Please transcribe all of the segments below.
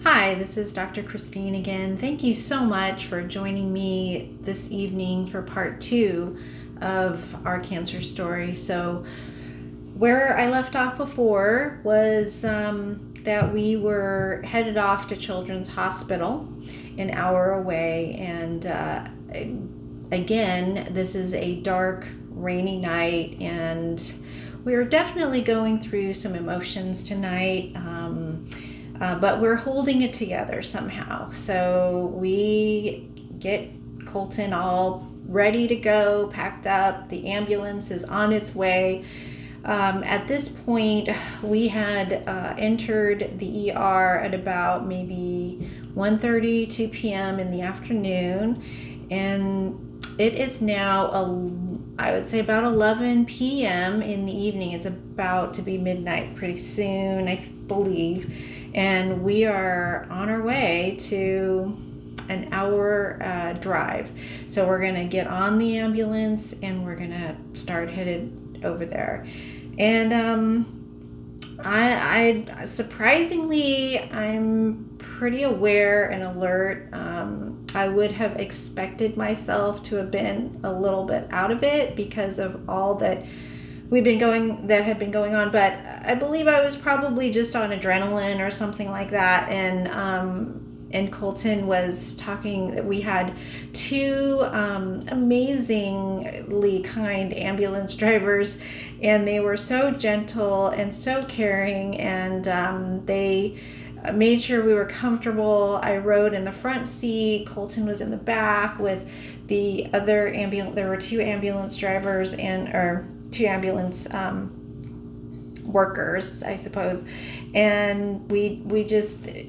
Hi, this is Dr. Christine again. Thank you so much for joining me this evening for part 2 of our cancer story. So, where I left off before was that we were headed off to Children's Hospital an hour away. And again, this is a dark, rainy night, and we are definitely going through some emotions tonight. But we're holding it together somehow. So we get Colton all ready to go, packed up. The ambulance is on its way. At this point, we had entered the ER at about maybe 1:30, 2 p.m. in the afternoon. And it is now, I would say, about 11 p.m. in the evening. It's about to be midnight pretty soon, I believe. And we are on our way to an hour drive. So we're going to get on the ambulance and we're going to start headed over there. And I surprisingly, I'm pretty aware and alert. I would have expected myself to have been a little bit out of it because of all that had been going on, but I believe I was probably just on adrenaline or something like that. And Colton was talking that we had two amazingly kind ambulance drivers, and they were so gentle and so caring, and they made sure we were comfortable. I rode in the front seat. Colton was in the back with the other ambulance. There were two ambulance drivers two ambulance workers, I suppose. And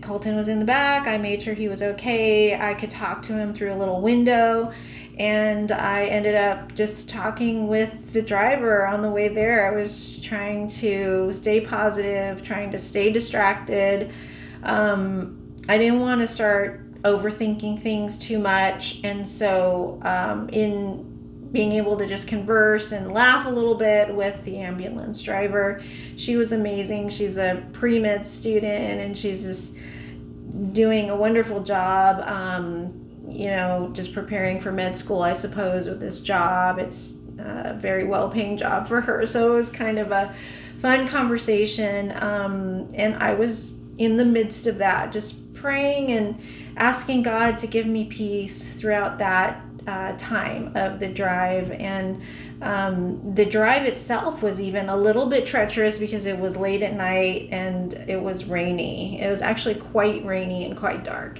Colton was in the back. I made sure he was okay. I could talk to him through a little window. And I ended up just talking with the driver on the way there. I was trying to stay positive, trying to stay distracted. I didn't want to start overthinking things too much. And so in being able to just converse and laugh a little bit with the ambulance driver. She was amazing. She's a pre-med student and she's just doing a wonderful job, just preparing for med school, I suppose, with this job. It's a very well-paying job for her. So it was kind of a fun conversation. And I was in the midst of that, just praying and asking God to give me peace throughout that time of the drive. And the drive itself was even a little bit treacherous because it was late at night and it was rainy. It was actually quite rainy and quite dark.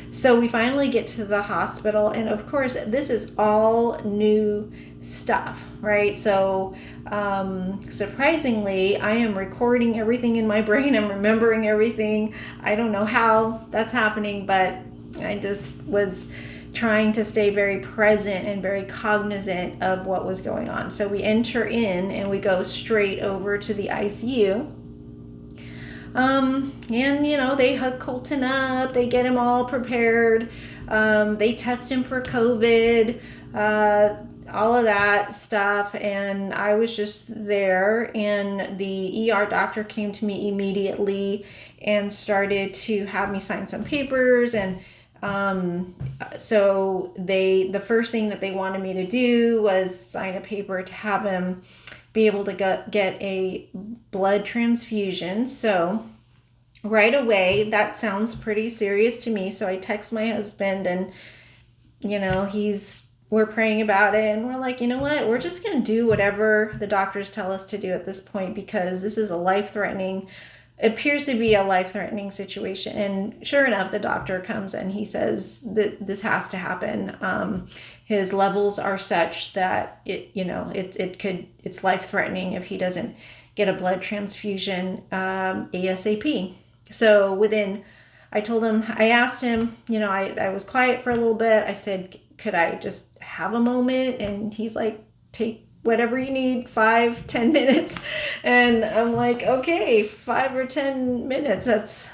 So we finally get to the hospital, and of course this is all new stuff, right? So surprisingly, I am recording everything in my brain. I'm remembering everything. I don't know how that's happening, but I just was trying to stay very present and very cognizant of what was going on. So we enter in and we go straight over to the ICU. And they hook Colton up, they get him all prepared, they test him for COVID, all of that stuff. And I was just there, and the ER doctor came to me immediately and started to have me sign some papers. And so the first thing that they wanted me to do was sign a paper to have him be able to get a blood transfusion. So right away, that sounds pretty serious to me. So I text my husband, and we're praying about it, and we're like, you know what, we're just going to do whatever the doctors tell us to do at this point, because this is appears to be a life-threatening situation. And sure enough, the doctor comes and he says that this has to happen. His levels are such that it's life-threatening if he doesn't get a blood transfusion ASAP. So I asked him, I was quiet for a little bit. I said, could I just have a moment? And he's like, take whatever you need, 5-10 minutes. And I'm like, okay, 5 or 10 minutes.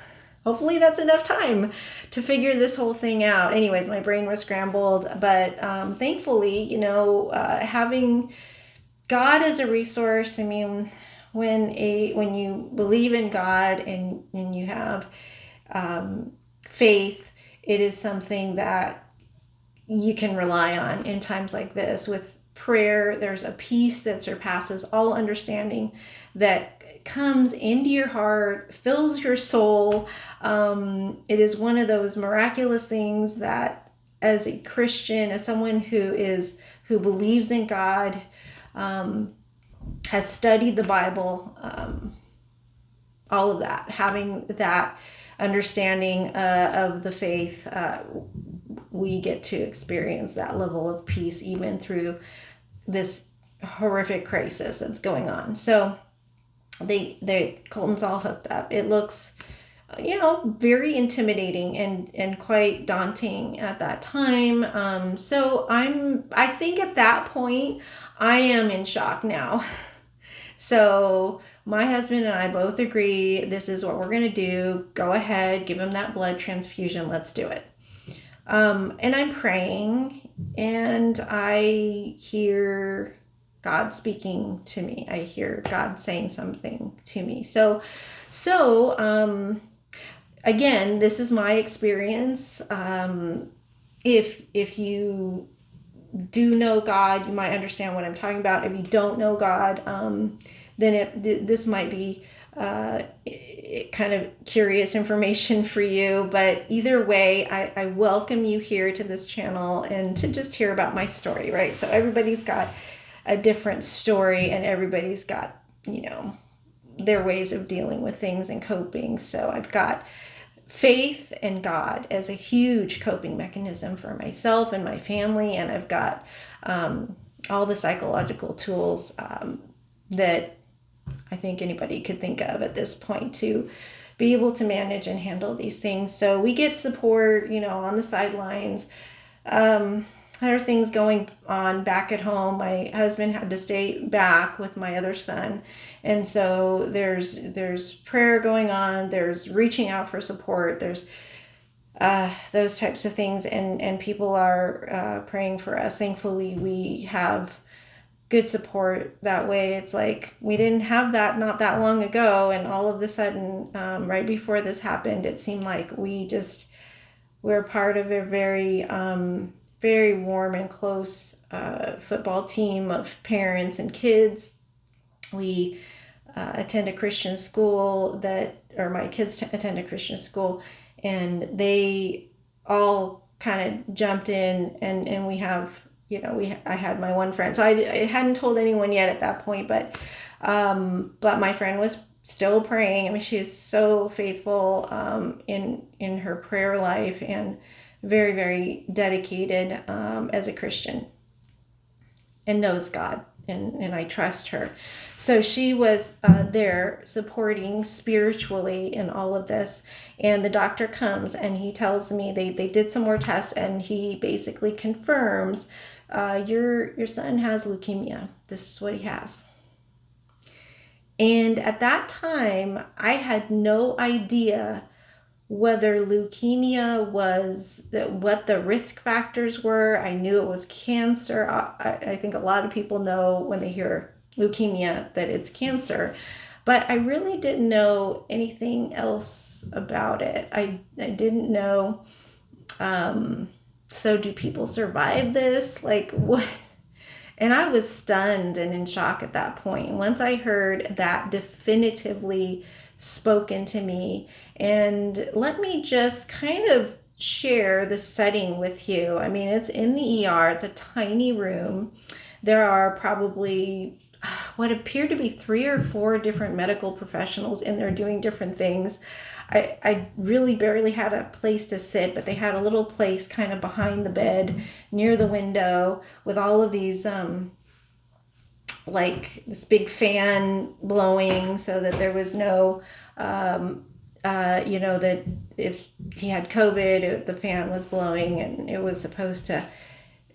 Hopefully that's enough time to figure this whole thing out. Anyways, my brain was scrambled, but thankfully, having God as a resource. I mean, when you believe in God and you have faith. It is something that you can rely on in times like this. With prayer, there's a peace that surpasses all understanding that comes into your heart, fills your soul. It is one of those miraculous things that, as a Christian, as someone who believes in God, has studied the Bible, all of that, having that understanding of the faith, we get to experience that level of peace even through this horrific crisis that's going on. So Colton's all hooked up. It looks, very intimidating and quite daunting at that time. So I think at that point I am in shock now. So my husband and I both agree, this is what we're going to do. Go ahead, give him that blood transfusion. Let's do it. And I'm praying, and I hear God speaking to me. I hear God saying something to me. So again, this is my experience. If you do know God, you might understand what I'm talking about. If you don't know God, then this might be kind of curious information for you. But either way, I welcome you here to this channel and to just hear about my story, right? So everybody's got a different story, and everybody's got, their ways of dealing with things and coping. So I've got faith and God as a huge coping mechanism for myself and my family, and I've got all the psychological tools that I think anybody could think of at this point to be able to manage and handle these things. So we get support, on the sidelines. There are things going on back at home. My husband had to stay back with my other son. And so there's prayer going on. There's reaching out for support. There's those types of things. And people are praying for us. Thankfully, we have good support that way. It's like we didn't have that not that long ago. And all of a sudden, right before this happened, it seemed like we're part of a very warm and close football team of parents and kids. We attend a Christian school my kids attend a Christian school, and they all kind of jumped in, and we have, I had my one friend. So I hadn't told anyone yet at that point, but my friend was still praying. I mean, she is so faithful in her prayer life, and very, very dedicated as a Christian, and knows God, and I trust her. So she was there supporting spiritually in all of this. And the doctor comes and he tells me they did some more tests, and he basically confirms your son has leukemia. This is what he has. And at that time, I had no idea whether leukemia was what the risk factors were. I knew it was cancer. I think a lot of people know when they hear leukemia that it's cancer, but I really didn't know anything else about it. I didn't know. So do people survive this? Like, what? And I was stunned and in shock at that point. Once I heard that definitively spoken to me, and let me just kind of share the setting with you. I mean, it's in the ER. It's a tiny room. There are probably what appear to be 3 or 4 different medical professionals in there doing different things. I really barely had a place to sit, but they had a little place kind of behind the bed near the window with all of these like this big fan blowing, so that there was no that if he had COVID, the fan was blowing, and it was supposed to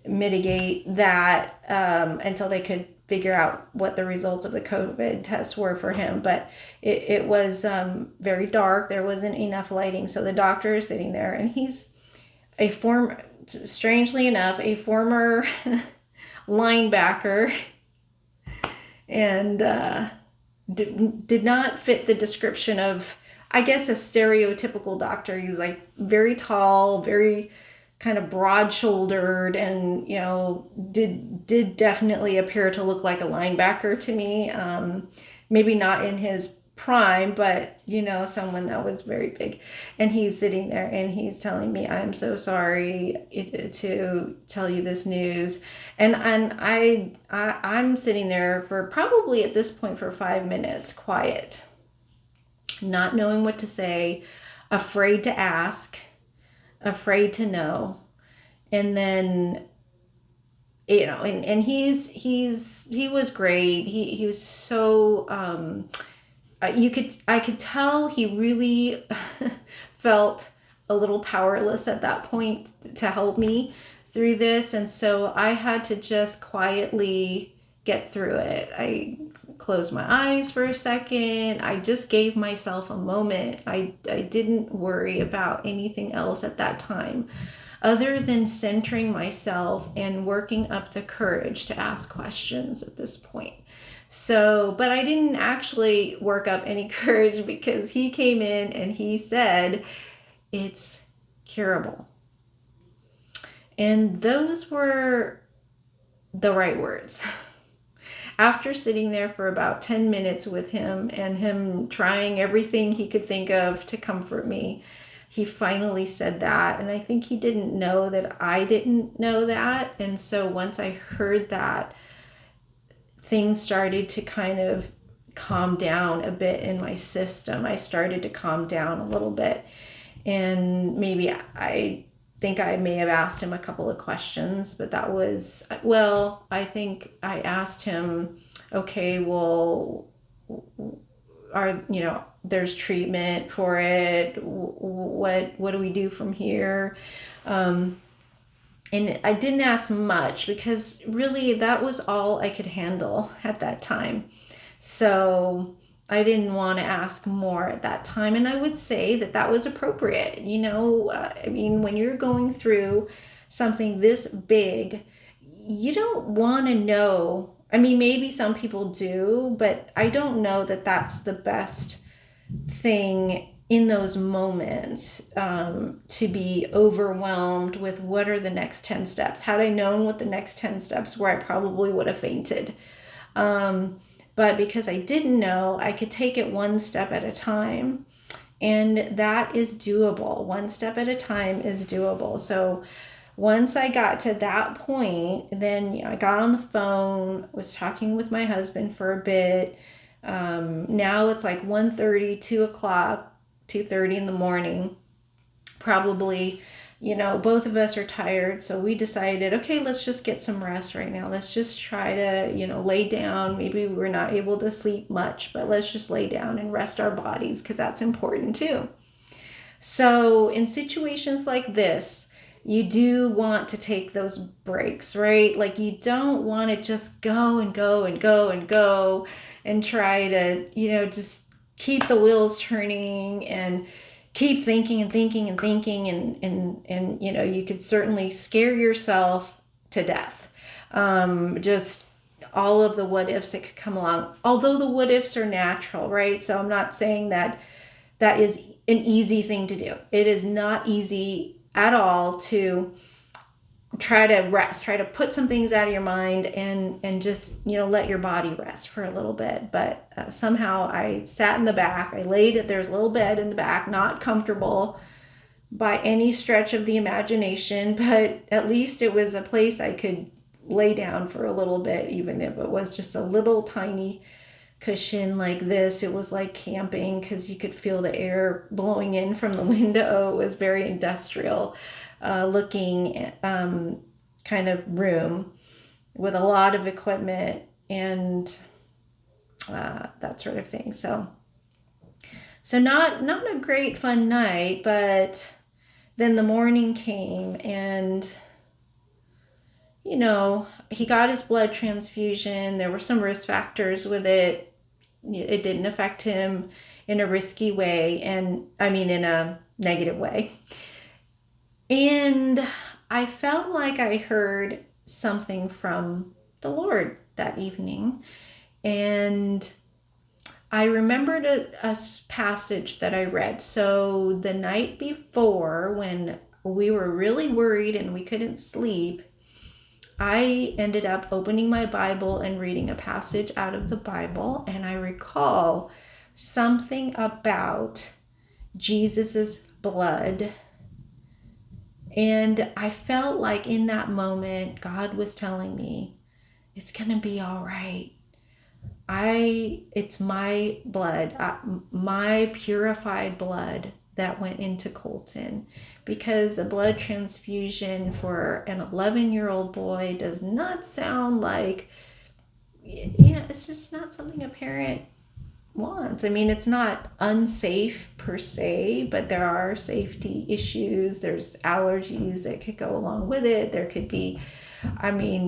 mitigate that until they could figure out what the results of the COVID tests were for him. But it was very dark. There wasn't enough lighting. So the doctor is sitting there, and he's strangely enough, a former linebacker, and did not fit the description of I guess, a stereotypical doctor. He's like very tall, very kind of broad-shouldered, and did definitely appear to look like a linebacker to me. Maybe not in his prime, but someone that was very big. And he's sitting there and he's telling me, "I'm so sorry to tell you this news." I'm sitting there for probably at this point for 5 minutes, quiet, not knowing what to say, afraid to ask, afraid to know. And then, and he was great. He was so, I could tell he really felt a little powerless at that point to help me through this. And so I had to just quietly get through it. I closed my eyes for a second. I just gave myself a moment. I didn't worry about anything else at that time other than centering myself and working up the courage to ask questions at this point. So, but I didn't actually work up any courage because he came in and he said, "It's curable." And those were the right words. After sitting there for about 10 minutes with him and him trying everything he could think of to comfort me, he finally said that. And I think he didn't know that I didn't know that. And so once I heard that, things started to kind of calm down a bit in my system. I started to calm down a little bit. And maybe I think I may have asked him a couple of questions, but that was, well, I think I asked him, okay, well, there's treatment for it. What do we do from here? And I didn't ask much because really that was all I could handle at that time. So I didn't want to ask more at that time. And I would say that was appropriate. When you're going through something this big, you don't want to know. Maybe some people do, but I don't know that that's the best thing in those moments, to be overwhelmed with what are the next 10 steps. Had I known what the next 10 steps were, I probably would have fainted. But because I didn't know, I could take it one step at a time. And that is doable. One step at a time is doable. So once I got to that point, then I got on the phone, was talking with my husband for a bit. Now it's like 1:30, 2 o'clock, 2:30 in the morning. Probably, both of us are tired. So we decided, okay, let's just get some rest right now. Let's just try to, lay down. Maybe we're not able to sleep much, but let's just lay down and rest our bodies because that's important too. So in situations like this, you do want to take those breaks, right? Like you don't want to just go and go and go and go and try to, just keep the wheels turning and keep thinking and thinking and thinking. And you could certainly scare yourself to death. Just all of the what ifs that could come along. Although the what ifs are natural, right? So I'm not saying that is an easy thing to do. It is not easy at all to try to rest, try to put some things out of your mind and just, let your body rest for a little bit. But somehow I sat in the back. I laid it. There's a little bed in the back, not comfortable by any stretch of the imagination, but at least it was a place I could lay down for a little bit, even if it was just a little tiny cushion like this. It was like camping because you could feel the air blowing in from the window. It was very industrial looking kind of room with a lot of equipment and that sort of thing. So not a great fun night, but then the morning came and he got his blood transfusion. There were some risk factors with it. It didn't affect him in a risky way, and in a negative way. And I felt like I heard something from the Lord that evening. And I remembered a passage that I read. So the night before, when we were really worried and we couldn't sleep, I ended up opening my Bible and reading a passage out of the Bible. And I recall something about Jesus's blood. And I felt like in that moment, God was telling me, it's going to be all right. It's my blood, my purified blood that went into Colton, because a blood transfusion for an 11-year-old boy does not sound like, it's just not something a parent wants. I mean, it's not unsafe per se, but there are safety issues. There's allergies that could go along with it. There could be,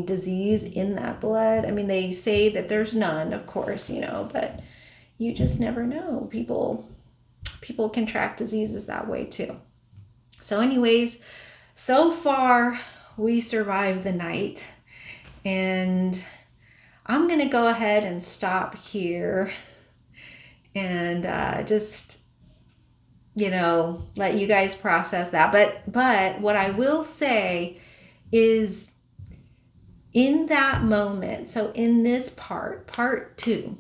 disease in that blood. They say that there's none, of course, but you just never know. People contract diseases that way too. So anyways, so far we survived the night, and I'm going to go ahead and stop here and just let you guys process that. But what I will say is, in that moment, so in this part 2,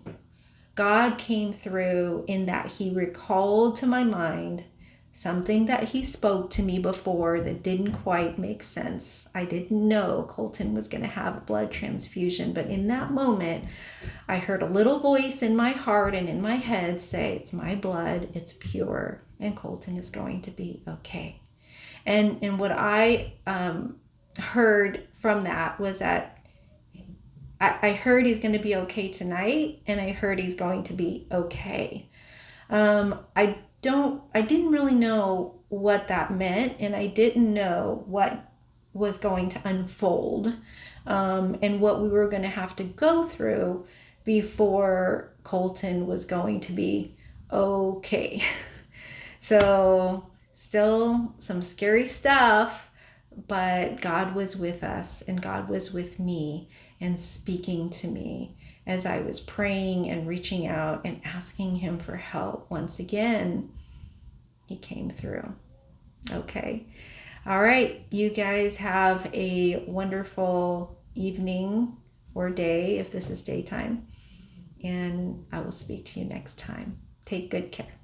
God came through in that he recalled to my mind something that he spoke to me before that didn't quite make sense. I didn't know Colton was going to have a blood transfusion, but in that moment, I heard a little voice in my heart and in my head say, it's my blood, it's pure, and Colton is going to be okay. And what I heard from that was that I heard he's going to be okay tonight, and I heard he's going to be okay. I didn't really know what that meant, and I didn't know what was going to unfold, and what we were going to have to go through before Colton was going to be okay. So still some scary stuff, but God was with us, and God was with me and speaking to me as I was praying and reaching out and asking him for help. Once again, he came through. Okay. All right. You guys have a wonderful evening or day if this is daytime, and I will speak to you next time. Take good care.